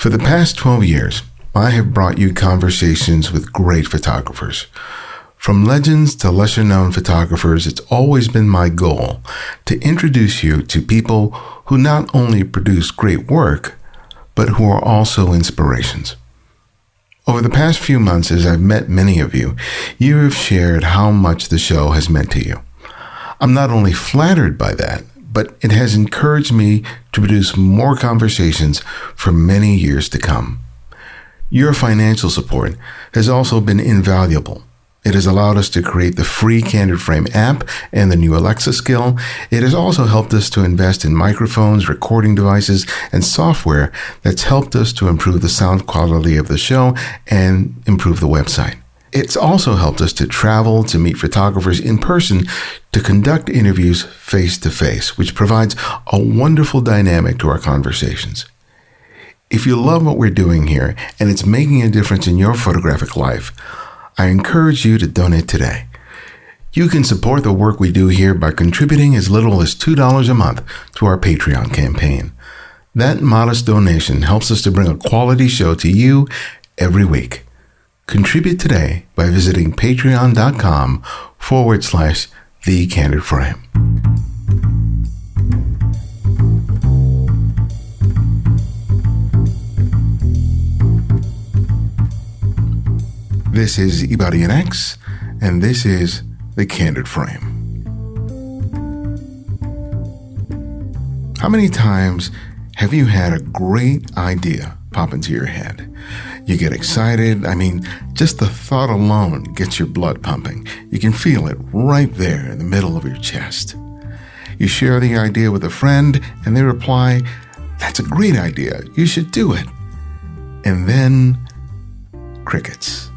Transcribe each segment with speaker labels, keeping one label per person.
Speaker 1: For the past 12 years, I have brought you conversations with great photographers. From legends to lesser-known photographers, it's always been my goal to introduce you to people who not only produce great work, but who are also inspirations. Over the past few months, as I've met many of you, you have shared how much the show has meant to you. I'm not only flattered by that, but it has encouraged me to produce more conversations for many years to come. Your financial support has also been invaluable. It has allowed us to create the free Candid Frame app and the new Alexa skill. It has also helped us to invest in microphones, recording devices, and software that's helped us to improve the sound quality of the show and improve the website. It's also helped us to travel, to meet photographers in person, to conduct interviews face-to-face, which provides a wonderful dynamic to our conversations. If you love what we're doing here and it's making a difference in your photographic life, I encourage you to donate today. You can support the work we do here by contributing as little as $2 a month to our Patreon campaign. That modest donation helps us to bring a quality show to you every week. Contribute today by visiting patreon.com/The Candid Frame. This is Ibarian X, and this is The Candid Frame. How many times have you had a great idea pop into your head? You get excited. Just the thought alone gets your blood pumping. You can feel it right there in the middle of your chest. You share the idea with a friend, and they reply, "That's a great idea. You should do it." And then, crickets.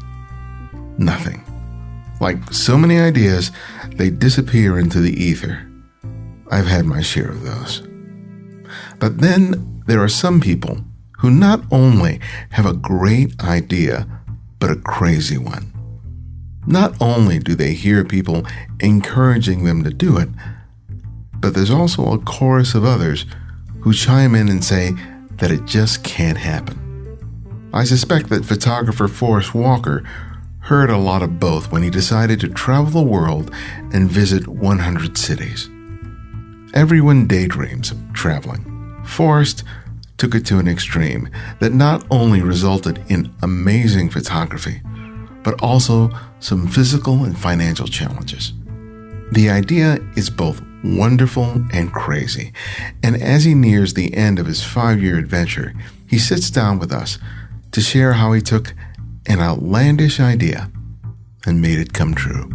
Speaker 1: Nothing. Like so many ideas, they disappear into the ether. I've had my share of those. But then there are some people who not only have a great idea, but a crazy one. Not only do they hear people encouraging them to do it, but there's also a chorus of others who chime in and say that it just can't happen. I suspect that photographer Forrest Walker heard a lot of both when he decided to travel the world and visit 100 cities. Everyone daydreams of traveling. Forrest took it to an extreme that not only resulted in amazing photography, but also some physical and financial challenges. The idea is both wonderful and crazy, and as he nears the end of his 5-year adventure, he sits down with us to share how he took an outlandish idea and made it come true.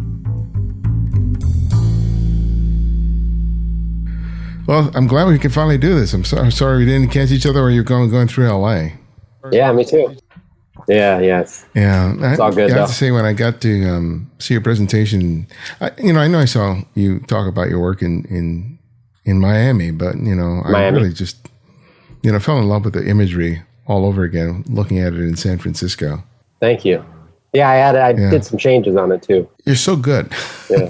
Speaker 1: Well, I'm glad we can finally do this. I'm sorry we didn't catch each other while you're going through LA.
Speaker 2: Yeah, me too. Yeah, yes.
Speaker 1: Yeah,
Speaker 2: it's all good.
Speaker 1: I have to say, when I got to see your presentation, I know I saw you talk about your work in Miami, but I really just fell in love with the imagery all over again, looking at it in San Francisco.
Speaker 2: Thank you. Yeah, I did some changes on it too.
Speaker 1: You're so good. Yeah.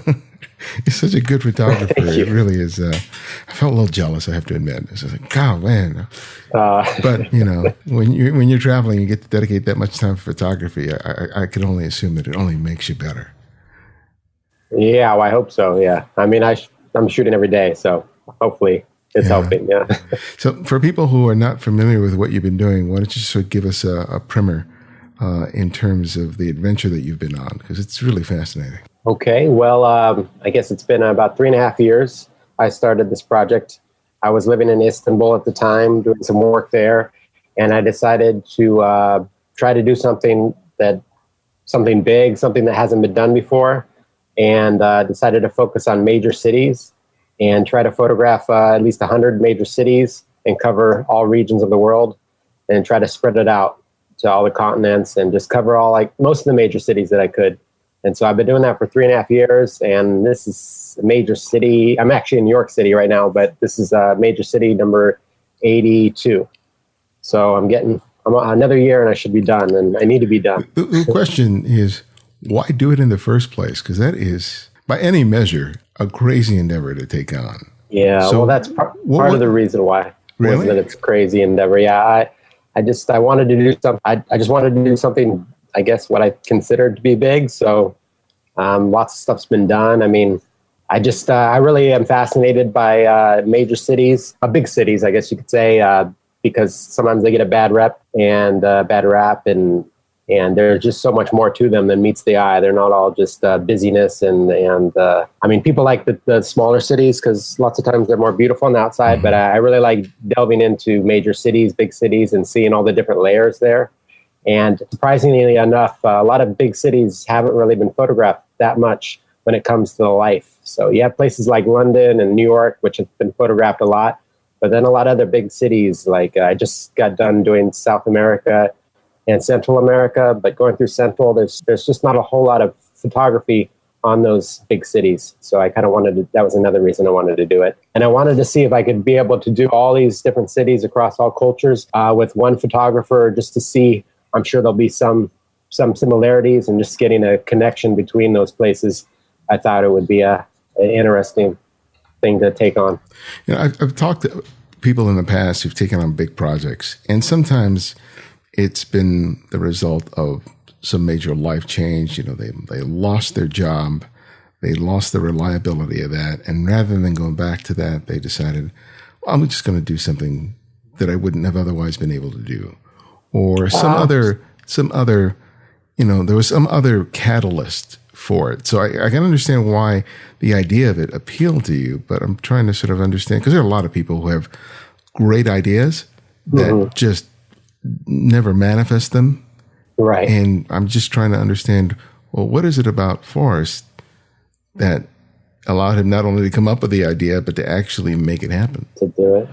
Speaker 1: You're such a good photographer. It really is. I felt a little jealous, I have to admit. It's just like, God, man. But when you're traveling, you get to dedicate that much time for photography. I can only assume that it only makes you better.
Speaker 2: Yeah, well, I hope so. Yeah, I'm shooting every day, so hopefully it's helping. Yeah.
Speaker 1: So for people who are not familiar with what you've been doing, why don't you sort of give us a primer in terms of the adventure that you've been on, because it's really fascinating.
Speaker 2: Okay, well, I guess it's been about 3.5 years I started this project. I was living in Istanbul at the time, doing some work there, and I decided to try to do something big, something that hasn't been done before, and decided to focus on major cities and try to photograph at least 100 major cities and cover all regions of the world and try to spread it out to all the continents and just cover most of the major cities that I could. And so I've been doing that for 3.5 years, and this is a major city. I'm actually in New York City right now, but this is major city number 82. So I'm another year and I should be done, and I need to be done.
Speaker 1: The question is, why do it in the first place? Because that is, by any measure, a crazy endeavor to take on.
Speaker 2: Yeah, so, well, that's part of the reason why.
Speaker 1: Really?
Speaker 2: That it's a crazy endeavor. Yeah, I wanted to do something. I just wanted to do something, I guess, what I considered to be big. So lots of stuff's been done. I mean, I really am fascinated by major cities, big cities, I guess you could say, because sometimes they get a bad rep and bad rap, and there's just so much more to them than meets the eye. They're not all just busyness and I mean, people like the smaller cities because lots of times they're more beautiful on the outside, but I really like delving into major cities, big cities, and seeing all the different layers there. And surprisingly enough, a lot of big cities haven't really been photographed that much when it comes to the life. So you have places like London and New York, which have been photographed a lot, but then a lot of other big cities, like I just got done doing South America and Central America, but going through Central, there's just not a whole lot of photography on those big cities. So I kind of that was another reason I wanted to do it. And I wanted to see if I could be able to do all these different cities across all cultures with one photographer, just to see. I'm sure there'll be some similarities, and just getting a connection between those places. I thought it would be an interesting thing to take on.
Speaker 1: You know, I've talked to people in the past who've taken on big projects, and sometimes it's been the result of some major life change. You know, they lost their job, they lost the reliability of that, and rather than going back to that, they decided, well, I'm just going to do something that I wouldn't have otherwise been able to do. Or some other, you know, there was some other catalyst for it. So I can understand why the idea of it appealed to you, but I'm trying to sort of understand, because there are a lot of people who have great ideas that just never manifest them.
Speaker 2: Right.
Speaker 1: And I'm just trying to understand, well, what is it about Forrest that allowed him not only to come up with the idea, but to actually make it happen?
Speaker 2: To do it.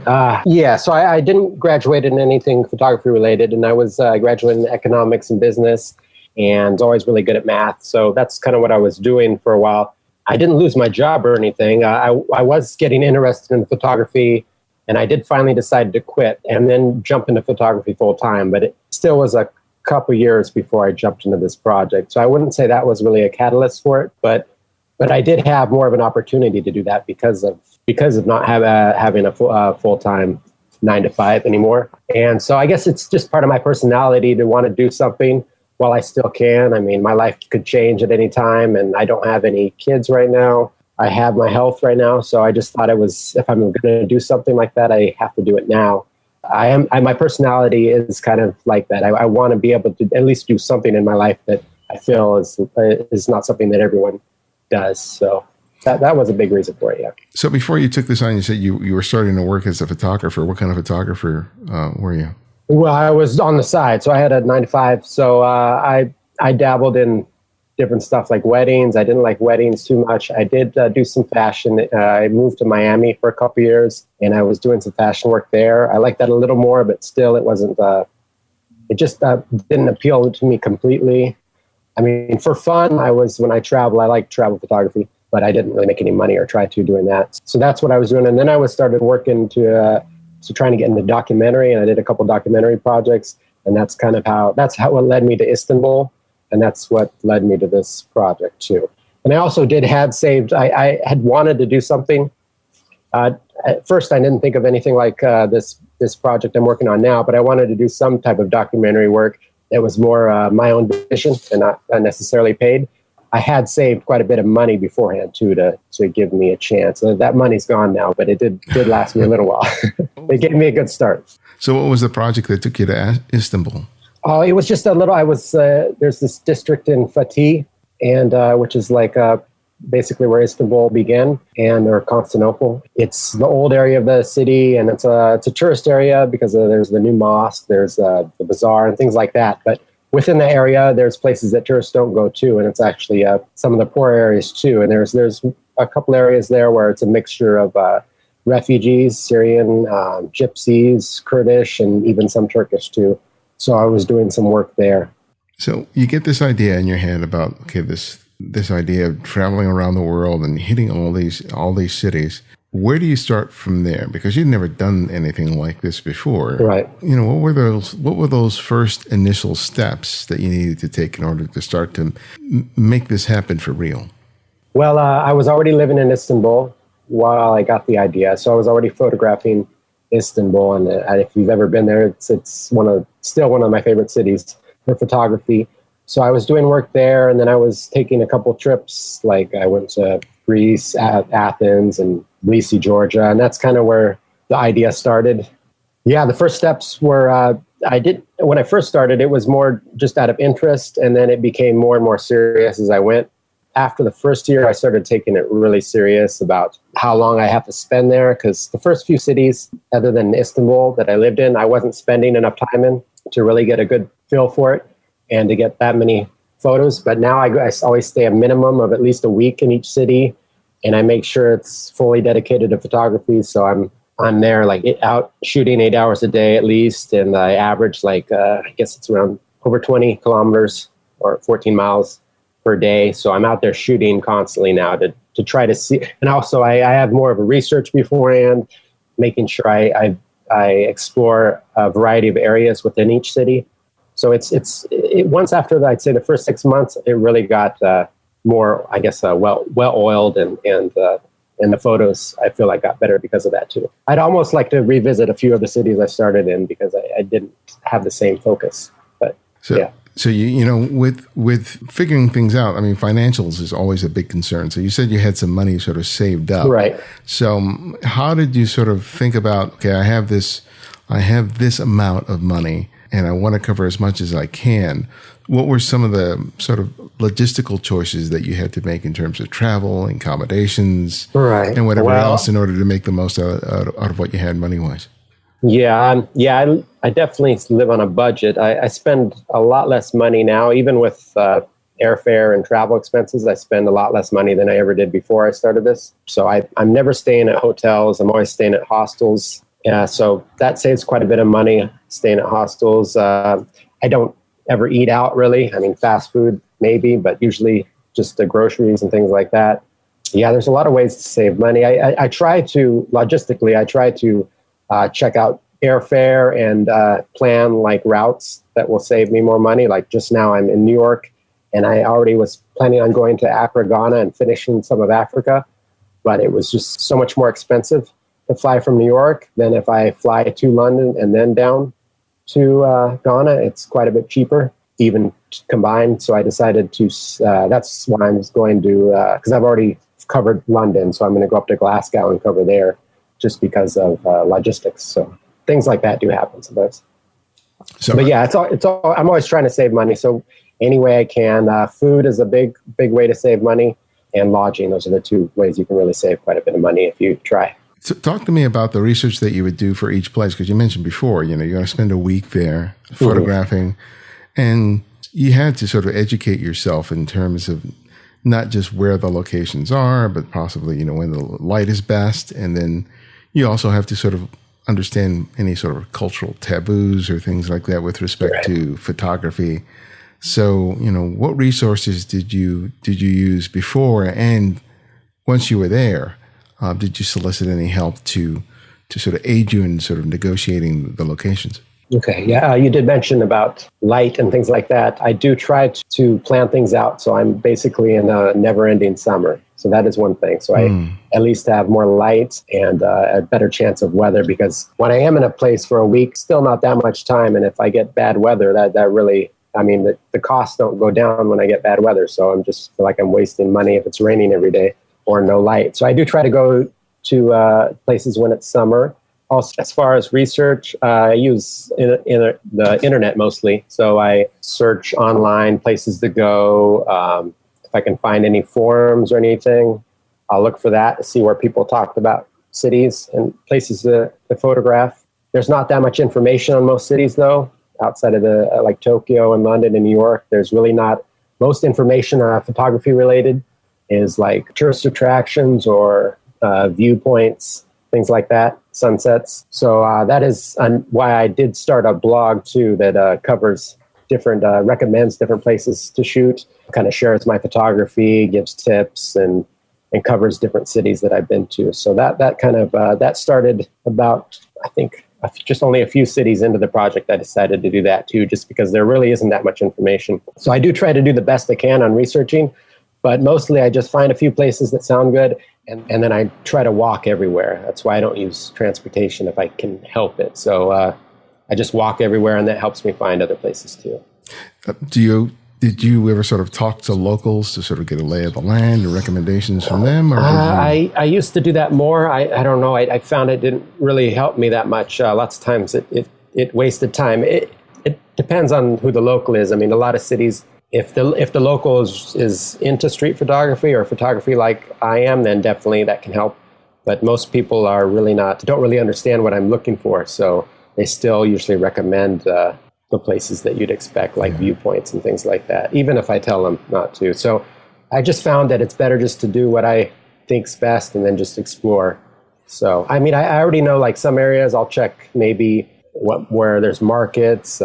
Speaker 2: Yeah, so I didn't graduate in anything photography related, and I was graduating in economics and business, and was always really good at math. So that's kind of what I was doing for a while. I didn't lose my job or anything. I was getting interested in photography, and I did finally decide to quit and then jump into photography full time, but it still was a couple years before I jumped into this project. So I wouldn't say that was really a catalyst for it, but I did have more of an opportunity to do that because of not having a full-time 9-to-5 anymore. And so I guess it's just part of my personality to want to do something while I still can. I mean, my life could change at any time, and I don't have any kids right now. I have my health right now. So I just thought if I'm going to do something like that, I have to do it now. My personality is kind of like that. I want to be able to at least do something in my life that I feel is not something that everyone does. So that was a big reason for it. Yeah.
Speaker 1: So before you took this on, you said you were starting to work as a photographer. What kind of photographer were you?
Speaker 2: Well, I was on the side, so I had a 9-to-5. So I dabbled in different stuff like weddings. I didn't like weddings too much. I did do some fashion. I moved to Miami for a couple years, and I was doing some fashion work there. I liked that a little more, but still, it wasn't. It just didn't appeal to me completely. I mean, for fun, when I travel, I like travel photography, but I didn't really make any money or try to doing that. So that's what I was doing. And then I started working to trying to get into documentary, and I did a couple documentary projects, and that's how it led me to Istanbul, and that's what led me to this project too. And I also I had wanted to do something. At first, I didn't think of anything like this project I'm working on now, but I wanted to do some type of documentary work that was more my own vision and not necessarily paid. I had saved quite a bit of money beforehand too to give me a chance. That money's gone now, but it did last me a little while. It gave me a good start.
Speaker 1: So what was the project that took you to Istanbul?
Speaker 2: Oh, it was just a little. There's this district in Fatih, and which is like basically where Istanbul began, or Constantinople. It's the old area of the city, and it's a tourist area because there's the new mosque, there's the bazaar, and things like that. But within the area, there's places that tourists don't go to, and it's actually some of the poor areas too. And there's a couple areas there where it's a mixture of refugees, Syrian, Gypsies, Kurdish, and even some Turkish too. So I was doing some work there.
Speaker 1: So you get this idea in your head about, okay, this idea of traveling around the world and hitting all these cities. Where do you start from there? Because you'd never done anything like this before.
Speaker 2: Right.
Speaker 1: You know, what were those first initial steps that you needed to take in order to start to make this happen for real?
Speaker 2: Well, I was already living in Istanbul while I got the idea. So I was already photographing Istanbul, and if you've ever been there, it's still one of my favorite cities for photography. So I was doing work there, and then I was taking a couple trips. Like I went to Greece, Athens, and Tbilisi, Georgia, and that's kind of where the idea started. Yeah, the first steps were when I first started, it was more just out of interest, and then it became more and more serious as I went. After the first year, I started taking it really serious about how long I have to spend there, because the first few cities, other than Istanbul that I lived in, I wasn't spending enough time in to really get a good feel for it and to get that many photos. But now I always stay a minimum of at least a week in each city, and I make sure it's fully dedicated to photography. So I'm there like out shooting 8 hours a day at least, and I average I guess it's around over 20 kilometers or 14 miles per day. So I'm out there shooting constantly now to try to see. And also I have more of a research beforehand, making sure I explore a variety of areas within each city. So it's once after I'd say the first 6 months, it really got more, I guess, well oiled, and the photos I feel like got better because of that too. I'd almost like to revisit a few of the cities I started in because I didn't have the same focus. But yeah.
Speaker 1: So with figuring things out, I mean, financials is always a big concern. So you said you had some money sort of saved up,
Speaker 2: right?
Speaker 1: So how did you sort of think about? Okay, I have this amount of money, and I want to cover as much as I can. What were some of the sort of logistical choices that you had to make in terms of travel, accommodations,
Speaker 2: right,
Speaker 1: and whatever else in order to make the most out of what you had money wise?
Speaker 2: Yeah, I definitely live on a budget. I spend a lot less money now, even with airfare and travel expenses. I spend a lot less money than I ever did before I started this. So I'm never staying at hotels. I'm always staying at hostels. So that saves quite a bit of money, staying at hostels. I don't ever eat out, really. I mean, fast food maybe, but usually just the groceries and things like that. Yeah, there's a lot of ways to save money. I try to check out airfare and plan like routes that will save me more money. Like just now I'm in New York, and I already was planning on going to Accra, Ghana, and finishing some of Africa, but it was just so much more expensive to fly from New York than if I fly to London and then down to Ghana. It's quite a bit cheaper, even combined. So I decided to, that's why I'm going to, because I've already covered London, so I'm going to go up to Glasgow and cover there, just because of logistics. So things like that do happen sometimes. But yeah, it's all. I'm always trying to save money. So any way I can. Food is a big way to save money, and lodging. Those are the two ways you can really save quite a bit of money if you try.
Speaker 1: So talk to me about the research that you would do for each place, because you mentioned before, you're going to spend a week there photographing, and you had to sort of educate yourself in terms of not just where the locations are, but possibly, when the light is best, and then you also have to sort of understand any sort of cultural taboos or things like that with respect to photography. So, what resources did you use before, and once you were there, did you solicit any help to sort of aid you in sort of negotiating the locations?
Speaker 2: Okay, yeah, you did mention about light and things like that. I do try to plan things out, so I'm basically in a never-ending summer. So that is one thing. So I at least have more light and a better chance of weather, because when I am in a place for a week, still not that much time. And if I get bad weather, that really, I mean, the costs don't go down when I get bad weather. So I'm just feel like I'm wasting money if it's raining every day or no light. So I do try to go to places when it's summer. Also, as far as research, I use the internet mostly. So I search online places to go. If I can find any forums or anything, I'll look for that to see where people talked about cities and places to photograph. There's not that much information on most cities, though, outside of the like Tokyo and London and New York. There's really not. Most information photography related is like tourist attractions or viewpoints, things like that, sunsets. So that is why I did start a blog too that covers different, recommends different places to shoot, kind of shares my photography, gives tips, and covers different cities that I've been to. So that kind of, that started about, I think, just only a few cities into the project. I decided to do that too, just because there really isn't that much information. So I do try to do the best I can on researching, But mostly I just find a few places that sound good, and then I try to walk everywhere. That's why I don't use transportation if I can help it. So I just walk everywhere, and that helps me find other places too.
Speaker 1: Did you ever sort of talk to locals to sort of get a lay of the land or recommendations from them? Or
Speaker 2: I used to do that more. I don't know. I found it didn't really help me that much. Lots of times it wasted time. It depends on who the local is. I mean, a lot of cities, if the local is into street photography or photography like I am, then definitely that can help. But most people are really don't really understand what I'm looking for. So they still usually recommend the places that you'd expect, like viewpoints and things like that, even if I tell them not to. So I just found that it's better just to do what I think's best and then just explore. So, I mean, I already know like some areas I'll check maybe where there's markets,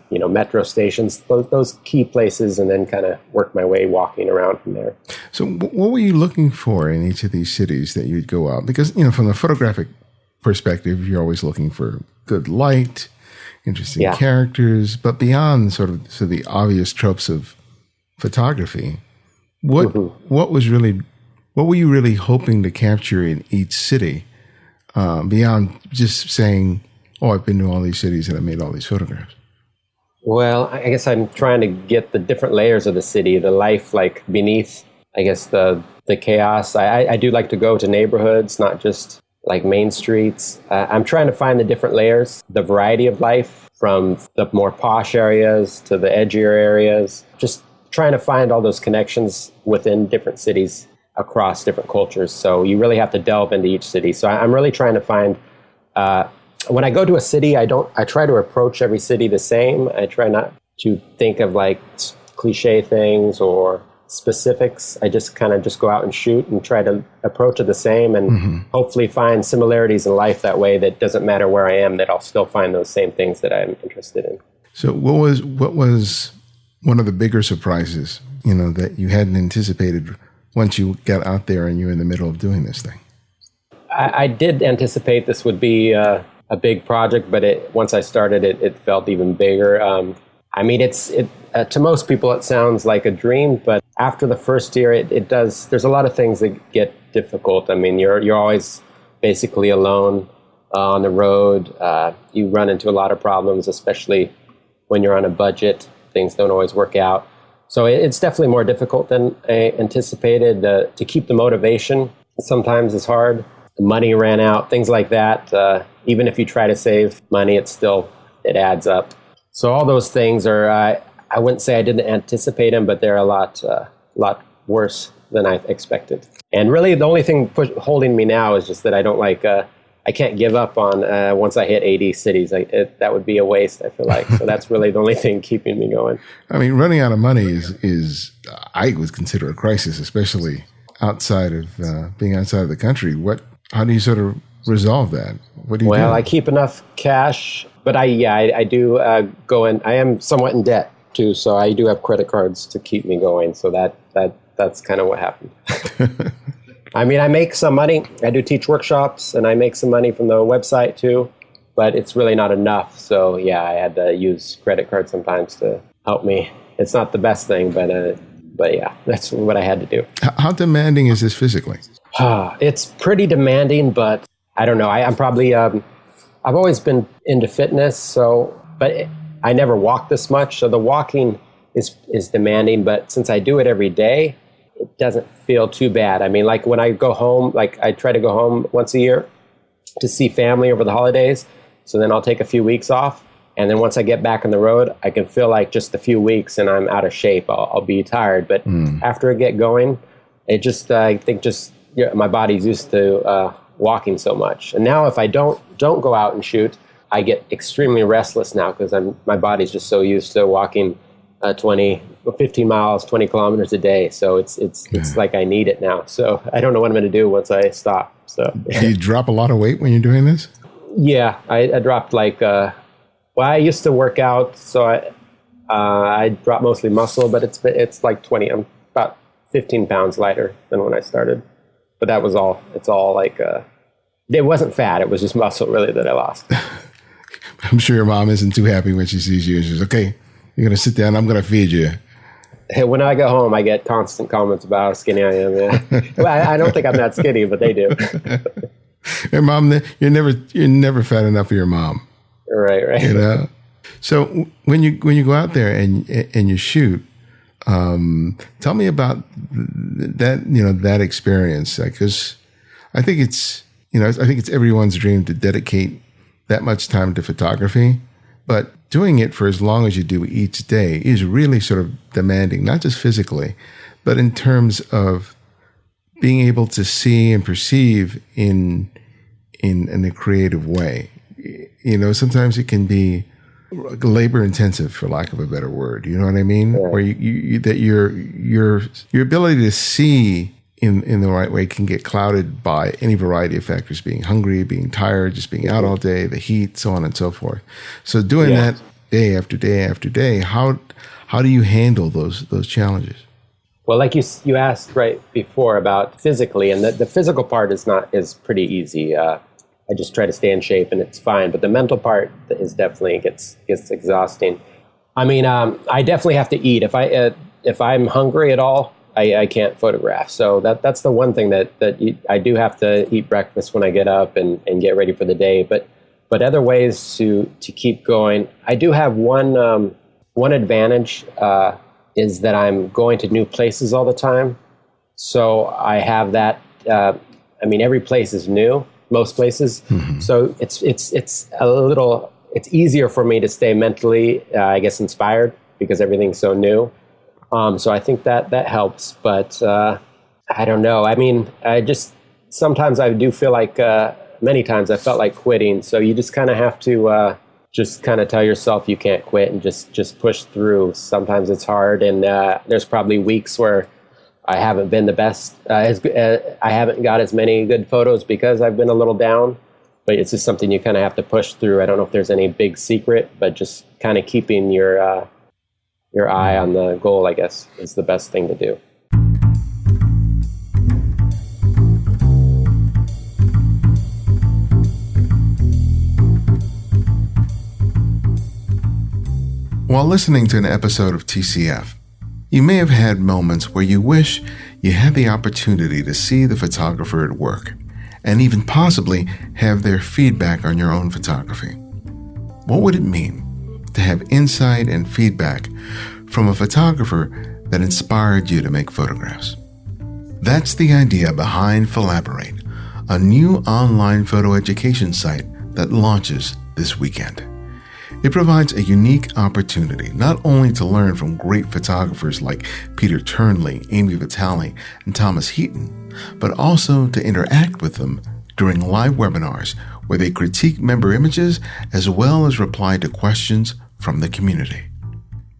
Speaker 2: metro stations, those key places, and then kind of work my way walking around from there.
Speaker 1: So what were you looking for in each of these cities that you'd go out? Because, from the photographic perspective, you're always looking for good light, interesting characters, but beyond sort of the obvious tropes of photography, what were you really hoping to capture in each city, beyond just saying, "Oh, I've been to all these cities and I made all these photographs"?
Speaker 2: Well, I guess I'm trying to get the different layers of the city, the life like beneath, I guess the chaos. I do like to go to neighborhoods, not just like main streets. I'm trying to find the different layers, the variety of life from the more posh areas to the edgier areas, just trying to find all those connections within different cities across different cultures. So you really have to delve into each city. So I'm really trying to find, when I go to a city, I try to approach every city the same. I try not to think of like cliche things or specifics. I just kind of go out and shoot and try to approach it the same and hopefully find similarities in life that way. That doesn't matter where I am, that I'll still find those same things that I'm interested in.
Speaker 1: So what was one of the bigger surprises, that you hadn't anticipated once you got out there and you're in the middle of doing this thing?
Speaker 2: I did anticipate this would be a big project, but once I started it felt even bigger. I mean, to most people it sounds like a dream, but after the first year, it does. There's a lot of things that get difficult. I mean, you're always basically alone on the road. You run into a lot of problems, especially when you're on a budget. Things don't always work out. So it's definitely more difficult than I anticipated. To keep the motivation sometimes is hard. The money ran out, things like that. Even if you try to save money, it adds up. So all those things are, I wouldn't say I didn't anticipate them, but they're a lot worse than I expected. And really the only thing holding me now is just that I don't I can't give up on once I hit 80 cities. That would be a waste, I feel like. So that's really the only thing keeping me going.
Speaker 1: I mean, running out of money is I would consider a crisis, especially outside of being outside of the country. How do you sort of resolve that? What do you do?
Speaker 2: Well, I keep enough cash, but I do go in. I am somewhat in debt too, so I do have credit cards to keep me going. So that's kind of what happened. I mean, I make some money. I do teach workshops, and I make some money from the website too, but it's really not enough. So yeah, I had to use credit cards sometimes to help me. It's not the best thing, but yeah, that's what I had to do.
Speaker 1: How demanding is this physically?
Speaker 2: It's pretty demanding, but I don't know. I'm probably, I've always been into fitness, but I never walk this much. So the walking is demanding, but since I do it every day, it doesn't feel too bad. I mean, like when I go home, like I try to go home once a year to see family over the holidays. So then I'll take a few weeks off. And then once I get back on the road, I can feel like just a few weeks and I'm out of shape. I'll be tired. But after I get going, I think my body's used to walking so much. And now if I don't go out and shoot, I get extremely restless now because my body's just so used to walking 15 miles, 20 kilometers a day. So it's like I need it now. So I don't know what I'm going to do once I stop. So
Speaker 1: do you drop a lot of weight when you're doing this?
Speaker 2: Yeah, I dropped I used to work out, so I dropped mostly muscle, but it's like 20. I'm about 15 pounds lighter than when I started. But that was all. It's all it wasn't fat. It was just muscle really that I lost.
Speaker 1: I'm sure your mom isn't too happy when she sees you and she's okay, you're going to sit down. I'm going to feed you.
Speaker 2: When I go home, I get constant comments about how skinny I am. Yeah. Well, I don't think I'm that skinny, but they do.
Speaker 1: Your mom, you're never fat enough for your mom.
Speaker 2: Right.
Speaker 1: You know. So when you go out there and you shoot, tell me about that. That experience, because I think it's everyone's dream to dedicate that much time to photography, but doing it for as long as you do each day is really sort of demanding, not just physically, but in terms of being able to see and perceive in a creative way. Sometimes it can be labor intensive, for lack of a better word. You know what I mean? Yeah. Where your ability to see in the right way can get clouded by any variety of factors: being hungry, being tired, just being out all day, the heat, so on and so forth. So doing that day after day after day, how do you handle those challenges?
Speaker 2: Well, like you asked right before about physically, and the physical part is pretty easy. I just try to stay in shape and it's fine. But the mental part is definitely gets exhausting. I mean, I definitely have to eat. If I'm hungry at all, I can't photograph. So that's the one thing that I do have to eat breakfast when I get up and get ready for the day. But other ways to keep going, I do have one advantage is that I'm going to new places all the time. So I have that. Every place is new. Most places. Mm-hmm. So it's easier for me to stay mentally, I guess, inspired because everything's so new. So I think that helps, but I don't know. I mean, sometimes I do feel like, many times I felt like quitting. So you just kind of have to just kind of tell yourself you can't quit and just push through. Sometimes it's hard, and there's probably weeks where I haven't been the best. I haven't got as many good photos because I've been a little down, but it's just something you kind of have to push through. I don't know if there's any big secret, but just kind of keeping your eye on the goal, I guess, is the best thing to do.
Speaker 1: While listening to an episode of TCF, you may have had moments where you wish you had the opportunity to see the photographer at work and even possibly have their feedback on your own photography. What would it mean to have insight and feedback from a photographer that inspired you to make photographs? That's the idea behind Pholaborate, a new online photo education site that launches this weekend. It provides a unique opportunity not only to learn from great photographers like Peter Turnley, Amy Vitale, and Thomas Heaton, but also to interact with them during live webinars where they critique member images as well as reply to questions from the community.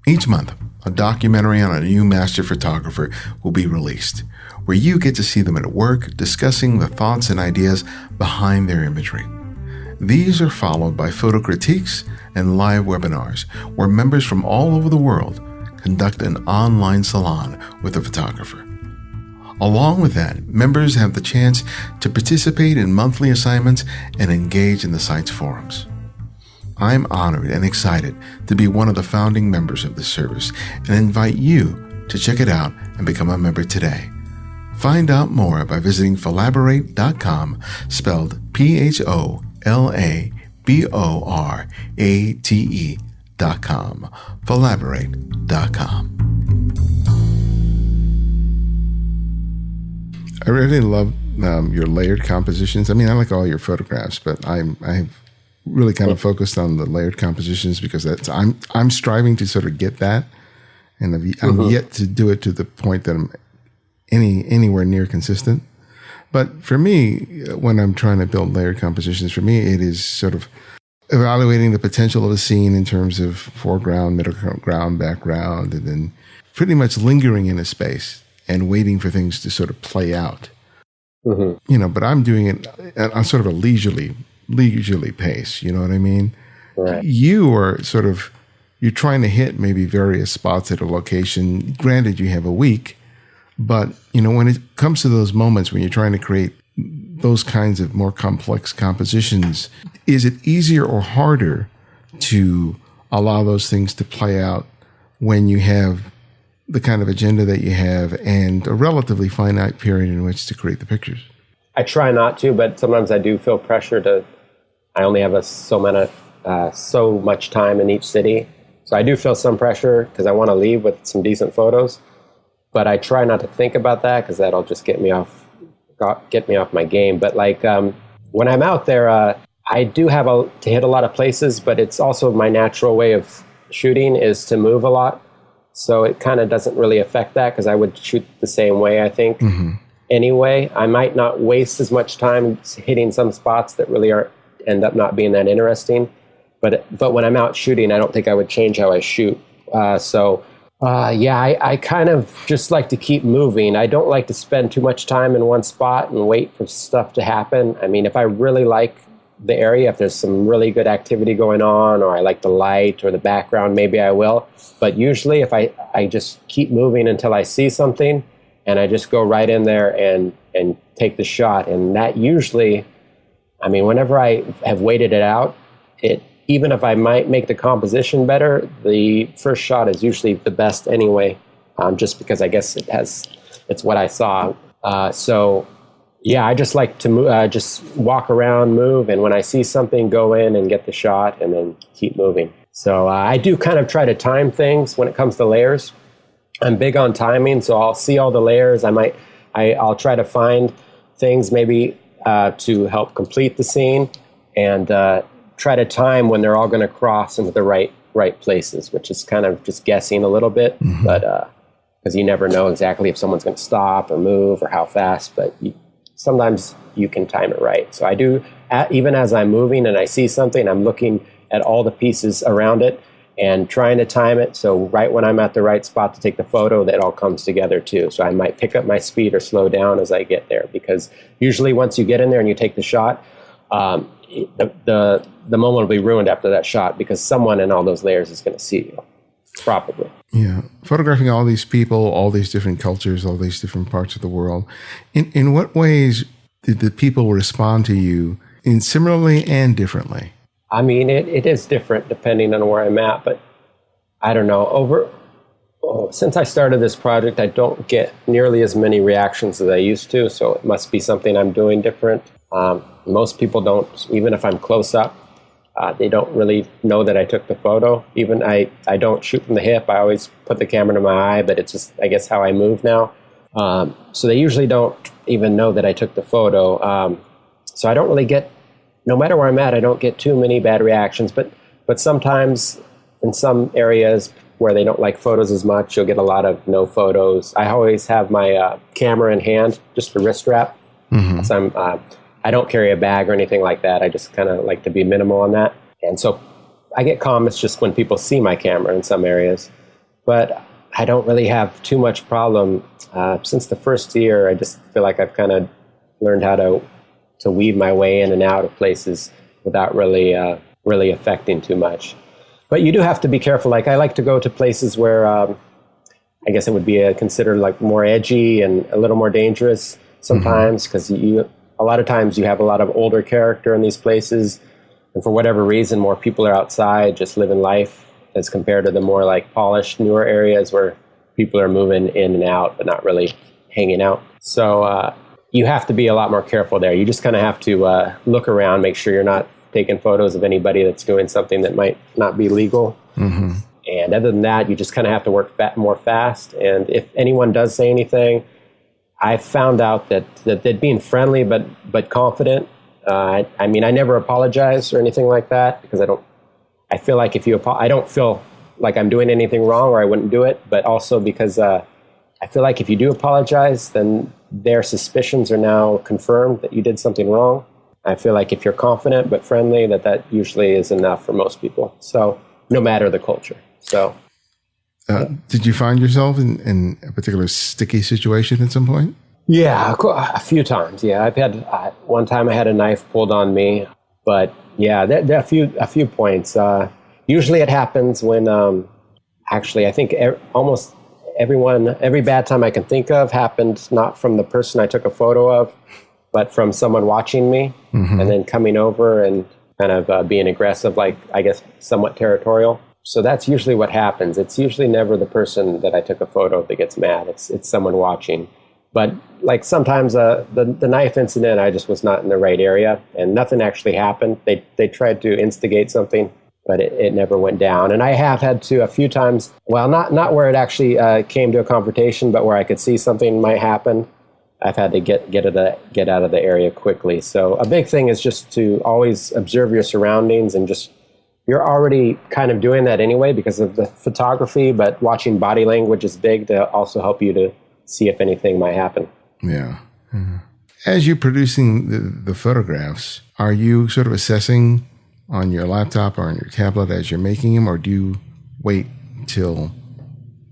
Speaker 1: Each month, a documentary on a new master photographer will be released, where you get to see them at work discussing the thoughts and ideas behind their imagery. These are followed by photo critiques and live webinars where members from all over the world conduct an online salon with a photographer. Along with that, members have the chance to participate in monthly assignments and engage in the site's forums. I'm honored and excited to be one of the founding members of this service and invite you to check it out and become a member today. Find out more by visiting pholaborate.com, spelled PHOLABORATE.com, pholaborate.com. I really love your layered compositions. I mean, I like all your photographs, but I've really kind of focused on the layered compositions because I'm striving to sort of get that, and I'm yet to do it to the point that I'm anywhere near consistent. But for me, when I'm trying to build layered compositions, for me, it is sort of evaluating the potential of a scene in terms of foreground, middle ground, background, and then pretty much lingering in a space and waiting for things to sort of play out. Mm-hmm. But I'm doing it on sort of a leisurely pace. You know what I mean?
Speaker 2: Right.
Speaker 1: You're trying to hit maybe various spots at a location. Granted, you have a week, but when it comes to those moments when you're trying to create those kinds of more complex compositions, is it easier or harder to allow those things to play out when you have the kind of agenda that you have and a relatively finite period in which to create the pictures?
Speaker 2: I try not to, but sometimes I do feel pressure to. I only have so much time in each city, so I do feel some pressure because I want to leave with some decent photos. But I try not to think about that because that'll just get me off my game. But like when I'm out there, I do have to hit a lot of places, but it's also my natural way of shooting is to move a lot. So it kind of doesn't really affect that because I would shoot the same way, I think. Mm-hmm. Anyway, I might not waste as much time hitting some spots that really end up not being that interesting. But when I'm out shooting, I don't think I would change how I shoot. I kind of just like to keep moving. I don't like to spend too much time in one spot and wait for stuff to happen. I mean, if I really like the area, if there's some really good activity going on, or I like the light or the background, maybe I will. But usually if I just keep moving until I see something, and I just go right in there and take the shot. And that usually, I mean, whenever I have waited it out, even if I might make the composition better, the first shot is usually the best anyway, just because I guess it's what I saw. I just like to just walk around, move, and when I see something, go in and get the shot and then keep moving. So I do kind of try to time things when it comes to layers. I'm big on timing, so I'll see all the layers. I'll try to find things maybe to help complete the scene and try to time when they're all going to cross into the right places, which is kind of just guessing a little bit, mm-hmm. but because you never know exactly if someone's going to stop or move or how fast, but sometimes you can time it right. So I do, even as I'm moving and I see something, I'm looking at all the pieces around it and trying to time it. So right when I'm at the right spot to take the photo, that all comes together too. So I might pick up my speed or slow down as I get there, because usually once you get in there and you take the shot, the moment will be ruined after that shot because someone in all those layers is going to see you, probably.
Speaker 1: Yeah. Photographing all these people, all these different cultures, all these different parts of the world. In what ways did the people respond to you in similarly and differently?
Speaker 2: I mean, it is different depending on where I'm at, but I don't know. Since I started this project, I don't get nearly as many reactions as I used to, so it must be something I'm doing different. Most people don't, even if I'm close up, they don't really know that I took the photo. Even I don't shoot from the hip. I always put the camera to my eye, but it's just, I guess, how I move now. So they usually don't even know that I took the photo. So I don't really get, no matter where I'm at, I don't get too many bad reactions. But sometimes in some areas where they don't like photos as much, you'll get a lot of no photos. I always have my camera in hand, just for wrist wrap. Mm-hmm. So I don't carry a bag or anything like that. I just kind of like to be minimal on that. And so I get comments just when people see my camera in some areas. But I don't really have too much problem. Since the first year, I just feel like I've kind of learned how to weave my way in and out of places without really affecting too much. But you do have to be careful. Like I like to go to places where I guess it would be considered like more edgy and a little more dangerous sometimes, because a lot of times you have a lot of older character in these places, and for whatever reason, more people are outside just living life as compared to the more like polished, newer areas where people are moving in and out, but not really hanging out. So you have to be a lot more careful there. You just kind of have to look around, make sure you're not taking photos of anybody that's doing something that might not be legal. Mm-hmm. And other than that, you just kind of have to work more fast. And if anyone does say anything, I found out that being friendly but confident. I mean, I never apologize or anything like that because I feel like I don't feel like I'm doing anything wrong or I wouldn't do it. But also because I feel like if you do apologize, then their suspicions are now confirmed that you did something wrong. I feel like if you're confident but friendly, that usually is enough for most people. So no matter the culture. So.
Speaker 1: Did you find yourself in a particular sticky situation at some point?
Speaker 2: Yeah, a few times. Yeah, I've had one time I had a knife pulled on me, but yeah, there are a few points. Usually it happens when actually I think almost every bad time I can think of happened not from the person I took a photo of, but from someone watching me, mm-hmm. and then coming over and kind of being aggressive, like I guess somewhat territorial. So that's usually what happens. It's usually never the person that I took a photo that gets mad. It's someone watching. But like sometimes the knife incident, I just was not in the right area and nothing actually happened. They tried to instigate something, but it never went down. And I have had to a few times, well, not where it actually came to a confrontation, but where I could see something might happen. I've had to get out of the area quickly. So a big thing is just to always observe your surroundings and just, you're already kind of doing that anyway because of the photography, but watching body language is big to also help you to see if anything might happen.
Speaker 1: Yeah. Mm-hmm. As you're producing the photographs, are you sort of assessing on your laptop or on your tablet as you're making them, or do you wait till,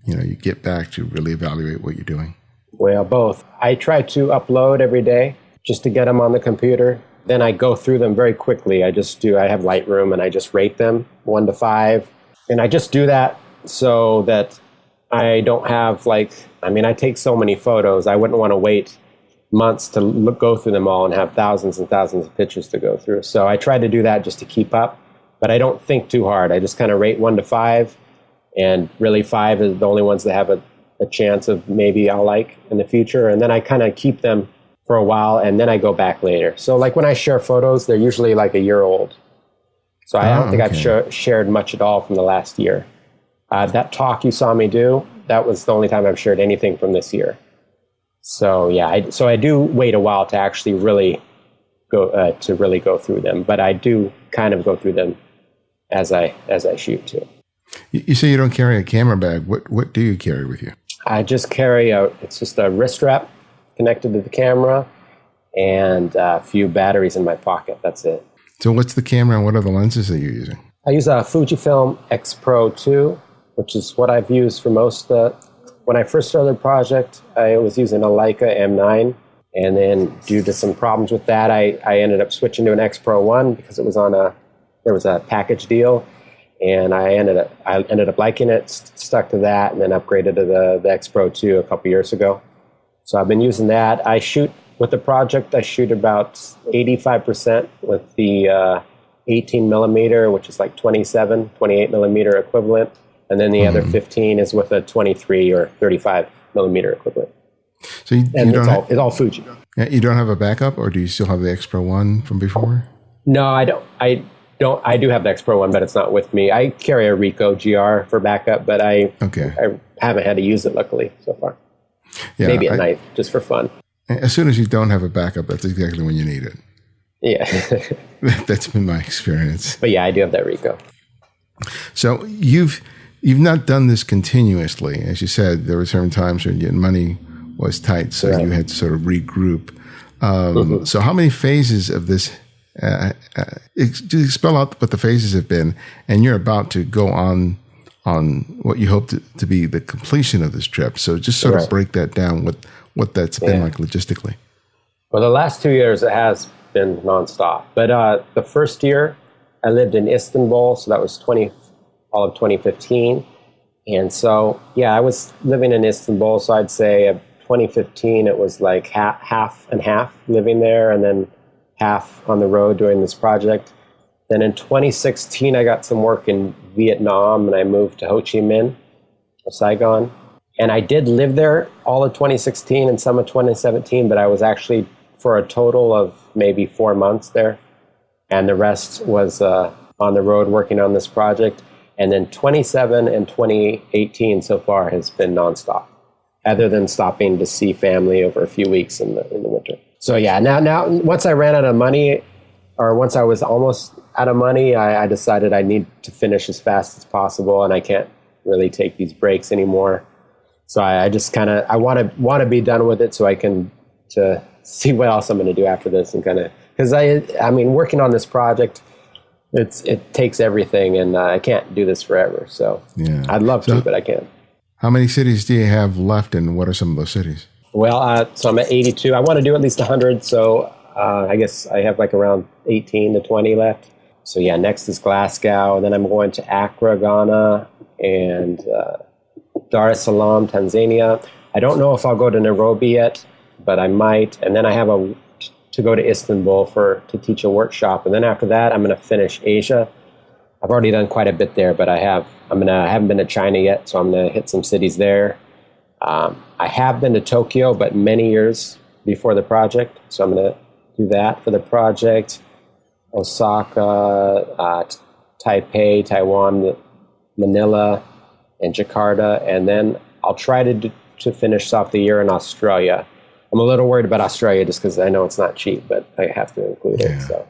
Speaker 1: you get back to really evaluate what you're doing?
Speaker 2: Well, both. I try to upload every day just to get them on the computer. Then I go through them very quickly. I have Lightroom and I just rate them 1 to 5. And I just do that so that I don't have I take so many photos. I wouldn't want to wait months to go through them all and have thousands and thousands of pictures to go through. So I try to do that just to keep up, but I don't think too hard. I just kind of rate 1 to 5, and really 5 is the only ones that have a chance of maybe I'll like in the future. And then I kind of keep them for a while, and then I go back later. So like when I share photos, they're usually like a year old. So I don't think I've shared much at all from the last year. That talk you saw me do, that was the only time I've shared anything from this year. So yeah, I do wait a while to actually really go through them, but I do kind of go through them as I shoot too.
Speaker 1: You say you don't carry a camera bag. What do you carry with you?
Speaker 2: I just carry it's just a wrist strap connected to the camera and a few batteries in my pocket. That's it.
Speaker 1: So what's the camera and what are the lenses that you're using?
Speaker 2: I use a Fujifilm X Pro 2, which is what I've used for most. When I first started the project, I was using a Leica M9. And then due to some problems with that, I ended up switching to an X Pro 1 because there was a package deal. And I ended up liking it, stuck to that, and then upgraded to the X Pro 2 a couple years ago. So I've been using that. I shoot with the project. I shoot about 85% with the 18 millimeter, which is like 28 millimeter equivalent. And then the other 15 is with a 23 or 35 millimeter equivalent.
Speaker 1: So
Speaker 2: it's all Fuji.
Speaker 1: You don't have a backup, or do you still have the X Pro 1 from before?
Speaker 2: No, I don't. I do have the X Pro 1, but it's not with me. I carry a Ricoh GR for backup, but I haven't had to use it, luckily, so far. Yeah, maybe at night, just for fun.
Speaker 1: As soon as you don't have a backup, that's exactly when you need it.
Speaker 2: Yeah.
Speaker 1: That's been my experience.
Speaker 2: But yeah, I do have that Ricoh.
Speaker 1: So you've not done this continuously. As you said, there were certain times when your money was tight, so you had to sort of regroup. So how many phases of this, do you spell out what the phases have been? And you're about to go on what you hope to be the completion of this trip. So just sort of break that down, what that's been like logistically.
Speaker 2: Well, the last 2 years, it has been nonstop. But the first year, I lived in Istanbul, so that was all of 2015. And so, yeah, I was living in Istanbul, so I'd say 2015, it was like half and half living there, and then half on the road doing this project. Then in 2016, I got some work in Vietnam, and I moved to Ho Chi Minh, or Saigon. And I did live there all of 2016 and some of 2017, but I was actually for a total of maybe 4 months there. And the rest was on the road working on this project. And then 27 and 2018 so far has been nonstop, other than stopping to see family over a few weeks in the winter. So yeah, now once I ran out of money, or once I was almost out of money, I decided I need to finish as fast as possible, and I can't really take these breaks anymore. So I just I want to be done with it so I can to see what else I'm going to do after this, and because I mean working on this project, it takes everything, and I can't do this forever. So yeah. I'd love to, but I can't.
Speaker 1: How many cities do you have left, and what are some of those cities?
Speaker 2: Well, so I'm at 82. I want to do at least 100, so I guess I have like around 18 to 20 left. So yeah, next is Glasgow, and then I'm going to Accra, Ghana, and Dar es Salaam, Tanzania. I don't know if I'll go to Nairobi yet, but I might. And then I have to go to Istanbul to teach a workshop. And then after that, I'm going to finish Asia. I've already done quite a bit there, but I haven't been to China yet, so I'm gonna hit some cities there. I have been to Tokyo, but many years before the project, so I'm gonna do that for the project. Osaka, Taipei, Taiwan, Manila, and Jakarta, and then I'll try to finish off the year in Australia. I'm a little worried about Australia just because I know it's not cheap, but I have to include it. So,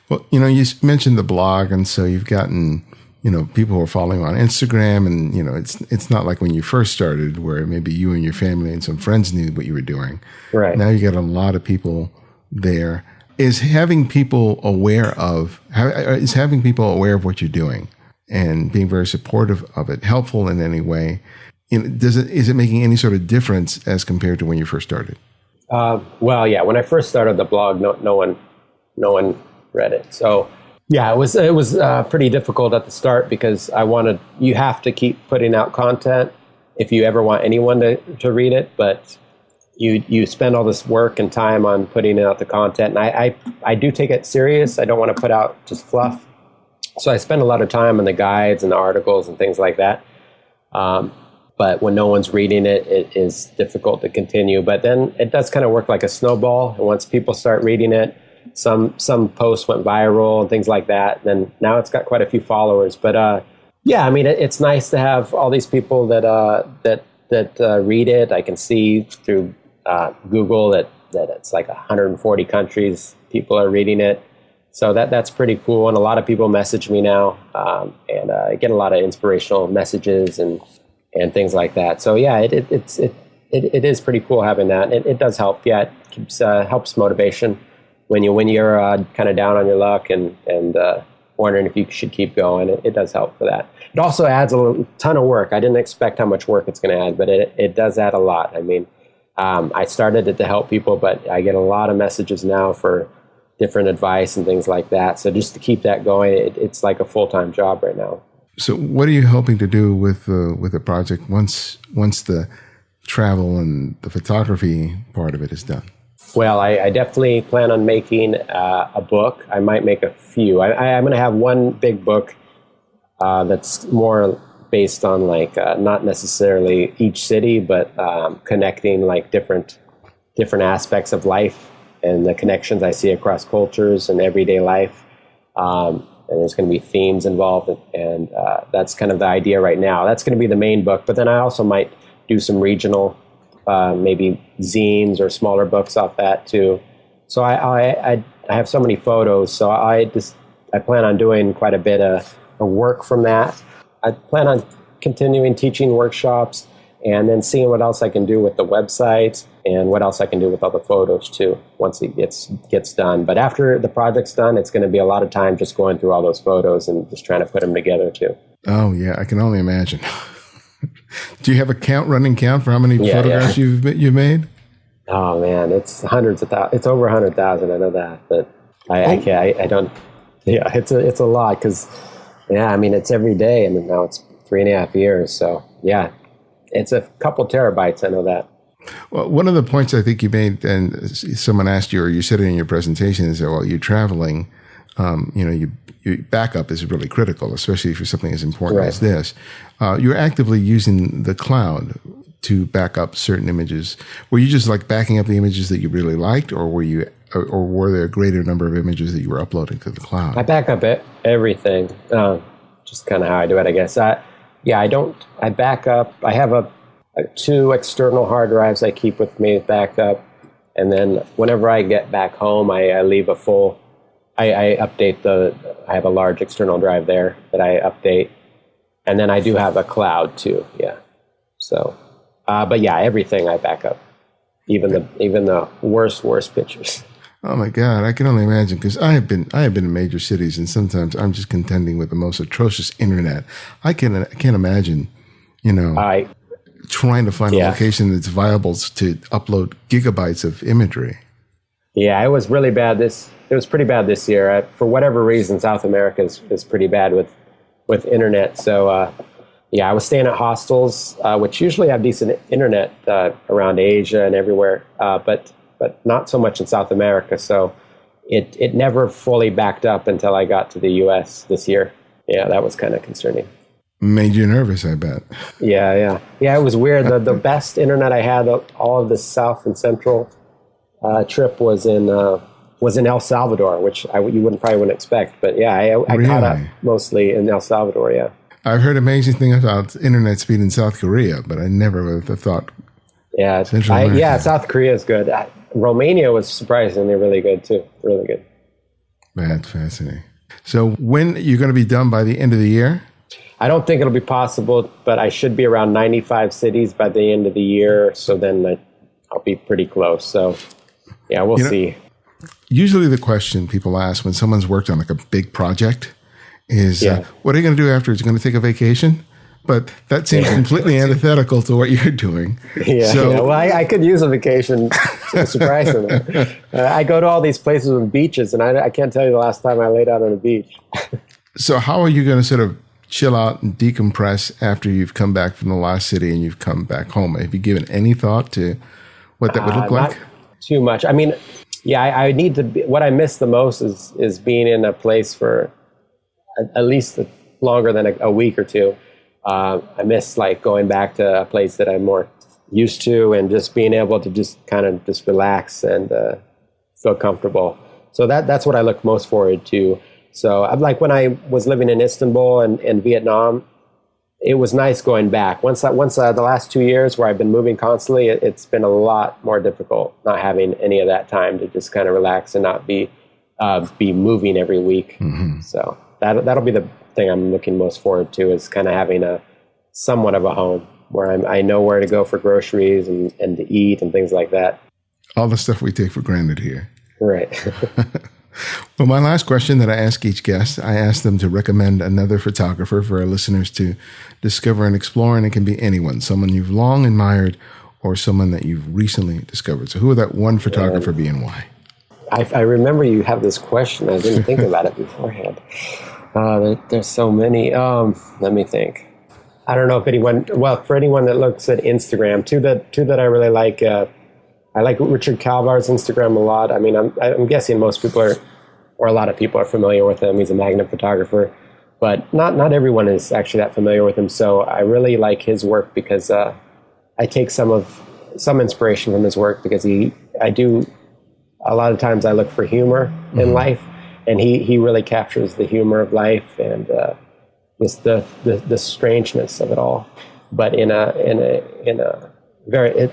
Speaker 1: well, you know, you mentioned the blog, and so you've gotten, you know, people who are following on Instagram, and you know, it's not like when you first started where maybe you and your family and some friends knew what you were doing.
Speaker 2: Right
Speaker 1: now, you got a lot of people there. Is having people aware of what you're doing and being very supportive of it helpful in any way? You know, is it making any sort of difference as compared to when you first started?
Speaker 2: Well, yeah. When I first started the blog, no one read it. So yeah, it was pretty difficult at the start because you have to keep putting out content if you ever want anyone to read it, but you spend all this work and time on putting out the content, and I do take it serious. I don't want to put out just fluff, so I spend a lot of time on the guides and the articles and things like that. But when no one's reading it, it is difficult to continue. But then it does kind of work like a snowball, and once people start reading it, some posts went viral and things like that. Then now it's got quite a few followers. But yeah, I mean, it's nice to have all these people that read it. I can see through Google that it's like 140 countries people are reading it, so that's pretty cool. And a lot of people message me now, and I get a lot of inspirational messages and things like that. So yeah, it is pretty cool having that. It does help. Yeah, it keeps helps motivation when you're kind of down on your luck and wondering if you should keep going. It does help for that. It also adds a ton of work. I didn't expect how much work it's going to add, but it does add a lot. I mean, I started it to help people, but I get a lot of messages now for different advice and things like that. So just to keep that going, it's like a full-time job right now.
Speaker 1: So what are you hoping to do with the project once the travel and the photography part of it is done?
Speaker 2: Well, I definitely plan on making a book. I might make a few. I'm going to have one big book that's more based on like not necessarily each city, but connecting like different aspects of life and the connections I see across cultures and everyday life. And there's going to be themes involved, and that's kind of the idea right now. That's going to be the main book, but then I also might do some regional, maybe zines or smaller books off that too. So I have so many photos, so I plan on doing quite a bit of work from that. I plan on continuing teaching workshops and then seeing what else I can do with the website and what else I can do with all the photos too once it gets done. But after the project's done, it's going to be a lot of time just going through all those photos and just trying to put them together too. Oh,
Speaker 1: yeah, I can only imagine. Do you have a running count for how many photographs you've made?
Speaker 2: Oh, man, it's hundreds of thousands. It's over 100,000, I know that. But I don't, yeah, it's a lot because, yeah, I mean, it's every day. I mean, now it's 3.5 years. So, yeah, it's a couple terabytes. I know that.
Speaker 1: Well, one of the points I think you made, and someone asked you, or you said it in your presentation, is that while you're traveling, your backup is really critical, especially for something as important as this. You're actively using the cloud to back up certain images. Were you just like backing up the images that you really liked, or were there a greater number of images that you were uploading to the cloud?
Speaker 2: I back up everything. Just kind of how I do it, I guess. I back up. I have 2 external hard drives I keep with me backup, and then whenever I get back home, I leave a full. I update I have a large external drive there that I update, and then I do have a cloud too. Yeah. So, but yeah, everything I back up, even the worst pictures.
Speaker 1: Oh my God, I can only imagine, because I have been in major cities, and sometimes I'm just contending with the most atrocious internet. I can't imagine, trying to find a location that's viable to upload gigabytes of imagery.
Speaker 2: Yeah, it was really bad. It was pretty bad this year. For whatever reason, South America is pretty bad with internet. So, I was staying at hostels, which usually have decent internet around Asia and everywhere, but not so much in South America. So it never fully backed up until I got to the U.S. this year. Yeah, that was kind of concerning.
Speaker 1: Made you nervous, I bet.
Speaker 2: Yeah. It was weird. The best internet I had, all of the South and Central trip was in El Salvador, which you probably wouldn't expect. But yeah, I
Speaker 1: Really?
Speaker 2: caught up mostly in El Salvador. Yeah.
Speaker 1: I've heard amazing things about internet speed in South Korea, but I never would have thought.
Speaker 2: Yeah, South Korea is good. Romania was surprisingly really good too. Really good.
Speaker 1: That's fascinating. So when you're going to be done by the end of the year?
Speaker 2: I don't think it'll be possible, but I should be around 95 cities by the end of the year. So then I'll be pretty close. So yeah, we'll see.
Speaker 1: Usually the question people ask when someone's worked on like a big project is, what are you going to do afterwards? You're going to take a vacation? But that seems completely antithetical to what you're doing.
Speaker 2: Well, I could use a vacation, surprisingly. I go to all these places with beaches, and I can't tell you the last time I laid out on a beach.
Speaker 1: So how are you going to sort of chill out and decompress after you've come back from the last city and you've come back home? Have you given any thought to what that would look like?
Speaker 2: Not too much. I mean, I need to be, what I miss the most is being in a place for at least longer than a week or two. I miss like going back to a place that I'm more used to and just being able to just kind of just relax and feel comfortable. So that's what I look most forward to. So I'm like when I was living in Istanbul and Vietnam, it was nice going back. Once the last 2 years where I've been moving constantly, it's been a lot more difficult not having any of that time to just kind of relax and not be moving every week. Mm-hmm. So that'll be the thing I'm looking most forward to, is kind of having a somewhat of a home where I know where to go for groceries and to eat and things like that.
Speaker 1: All the stuff we take for granted here.
Speaker 2: Right.
Speaker 1: Well, my last question that I ask each guest, I ask them to recommend another photographer for our listeners to discover and explore, and it can be anyone, someone you've long admired or someone that you've recently discovered. So who would that one photographer be and why? I remember you have this question. I didn't think about it beforehand. There's so many. Let me think. I don't know if for anyone that looks at Instagram, two that I really like, I like Richard Kalvar's Instagram a lot. I mean, I'm guessing most people or a lot of people are familiar with him. He's a magnet photographer, but not everyone is actually that familiar with him. So I really like his work because I take some inspiration from his work, because a lot of times I look for humor in life, and he really captures the humor of life and just the strangeness of it all, but in a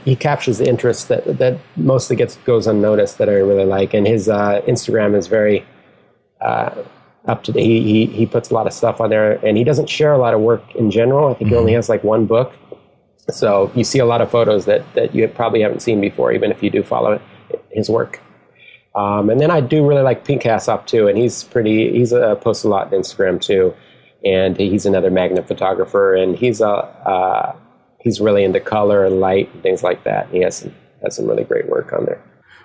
Speaker 1: he captures the interest that mostly goes unnoticed, that I really like. And his Instagram is very up to date. He puts a lot of stuff on there, and he doesn't share a lot of work in general. I think he only has like one book, so you see a lot of photos that you probably haven't seen before, even if you do follow his work. And then I do really like Pinkhassov too, and he's posts a lot on Instagram too, and he's another magnet photographer, and he's really into color and light and things like that. He has some really great work on there.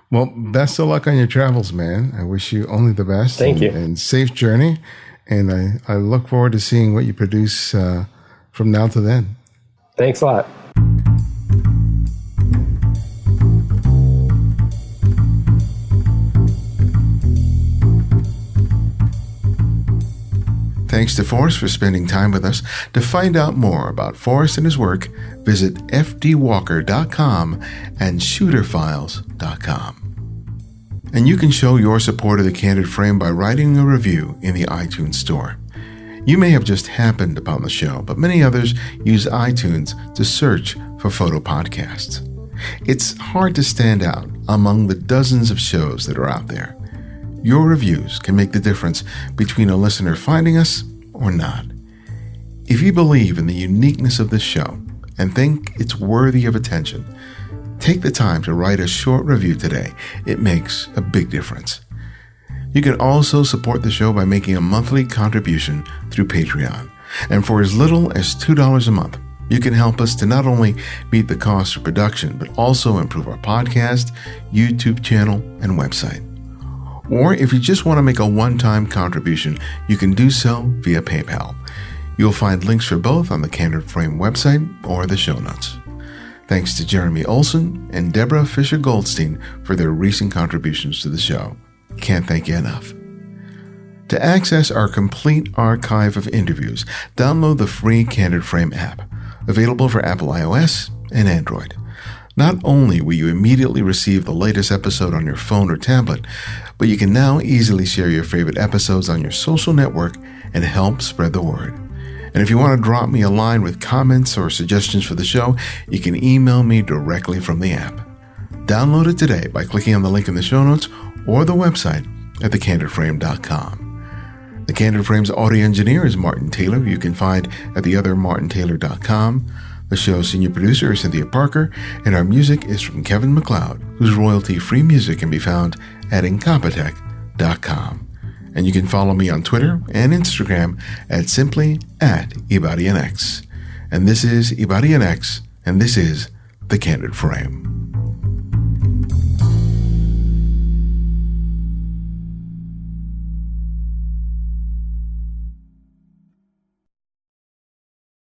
Speaker 1: Well, best of luck on your travels, man. I wish you only the best.
Speaker 2: Thank you.
Speaker 1: And safe journey. And I look forward to seeing what you produce from now to then.
Speaker 2: Thanks a lot.
Speaker 1: Thanks to Forrest for spending time with us. To find out more about Forrest and his work, visit fdwalker.com and shooterfiles.com. And you can show your support of the Candid Frame by writing a review in the iTunes store. You may have just happened upon the show, but many others use iTunes to search for photo podcasts. It's hard to stand out among the dozens of shows that are out there. Your reviews can make the difference between a listener finding us or not. If you believe in the uniqueness of this show and think it's worthy of attention, take the time to write a short review today. It makes a big difference. You can also support the show by making a monthly contribution through Patreon. And for as little as $2 a month, you can help us to not only meet the cost of production, but also improve our podcast, YouTube channel, and website. Or if you just want to make a one-time contribution, you can do so via PayPal. You'll find links for both on the Candid Frame website or the show notes. Thanks to Jeremy Olson and Deborah Fisher-Goldstein for their recent contributions to the show. Can't thank you enough. To access our complete archive of interviews, download the free Candid Frame app, available for Apple iOS and Android. Not only will you immediately receive the latest episode on your phone or tablet, but you can now easily share your favorite episodes on your social network and help spread the word. And if you want to drop me a line with comments or suggestions for the show, you can email me directly from the app. Download it today by clicking on the link in the show notes or the website at thecandidframe.com. The Candid Frame's audio engineer is Martin Taylor, who you can find at theothermartintaylor.com. The show's senior producer is Cynthia Parker, and our music is from Kevin MacLeod, whose royalty-free music can be found at incompetech.com. And you can follow me on Twitter and Instagram at simply @IbadianX. And this is IbadianX, and this is The Candid Frame.